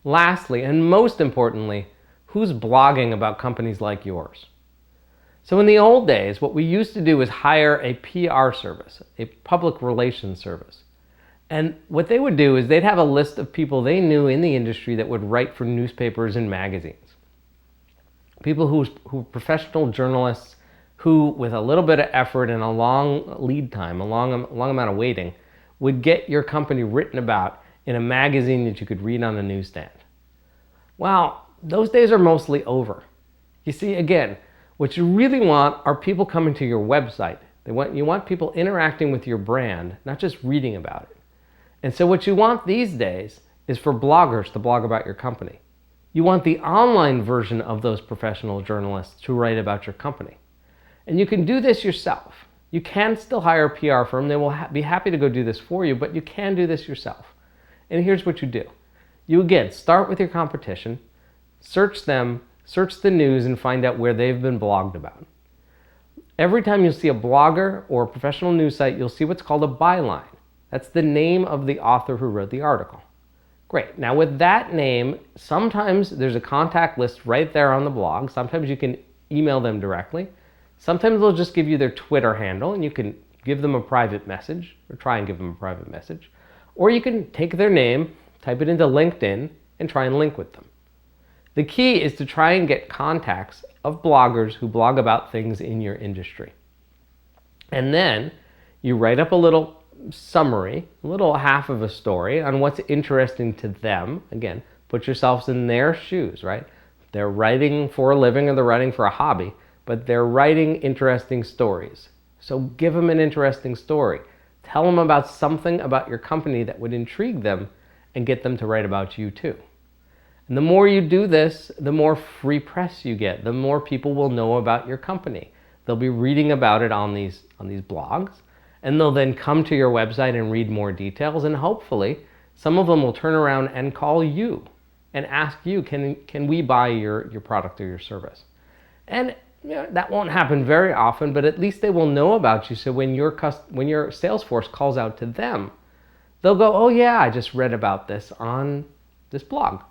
Lastly, and most importantly, who's blogging about companies like yours? So in the old days, what we used to do is hire a PR service, a public relations service. And what they would do is they'd have a list of people they knew in the industry that would write for newspapers and magazines. People who were professional journalists who, with a little bit of effort and a long lead time, a long amount of waiting, would get your company written about in a magazine that you could read on a newsstand. Well, those days are mostly over. You see, again, what you really want are people coming to your website. You want people interacting with your brand, not just reading about it. And so what you want these days is for bloggers to blog about your company. You want the online version of those professional journalists to write about your company. And you can do this yourself. You can still hire a PR firm. They will be happy to go do this for you, but you can do this yourself. And here's what you do. You, again, start with your competition, search them, search the news, and find out where they've been blogged about. Every time you see a blogger or a professional news site, you'll see what's called a byline. That's the name of the author who wrote the article. Great. Now with that name, sometimes there's a contact list right there on the blog. Sometimes you can email them directly. Sometimes they'll just give you their Twitter handle and you can give them a private message, or try and give them a private message. Or you can take their name, type it into LinkedIn, and try and link with them. The key is to try and get contacts of bloggers who blog about things in your industry. And then you write up a little summary, a little half of a story on what's interesting to them. Again, put yourselves in their shoes, right? They're writing for a living or they're writing for a hobby, but they're writing interesting stories. So give them an interesting story. Tell them about something about your company that would intrigue them and get them to write about you too. And the more you do this, the more free press you get, the more people will know about your company. They'll be reading about it on these blogs, and they'll then come to your website and read more details, and hopefully some of them will turn around and call you and ask you, can we buy your product or your service? And that won't happen very often, but at least they will know about you. So when your sales force calls out to them, they'll go, oh yeah, I just read about this on this blog.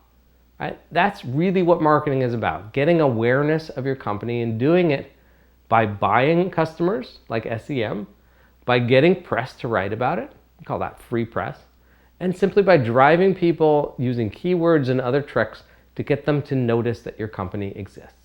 Right? That's really what marketing is about, getting awareness of your company and doing it by buying customers like SEM, by getting press to write about it, we call that free press, and simply by driving people using keywords and other tricks to get them to notice that your company exists.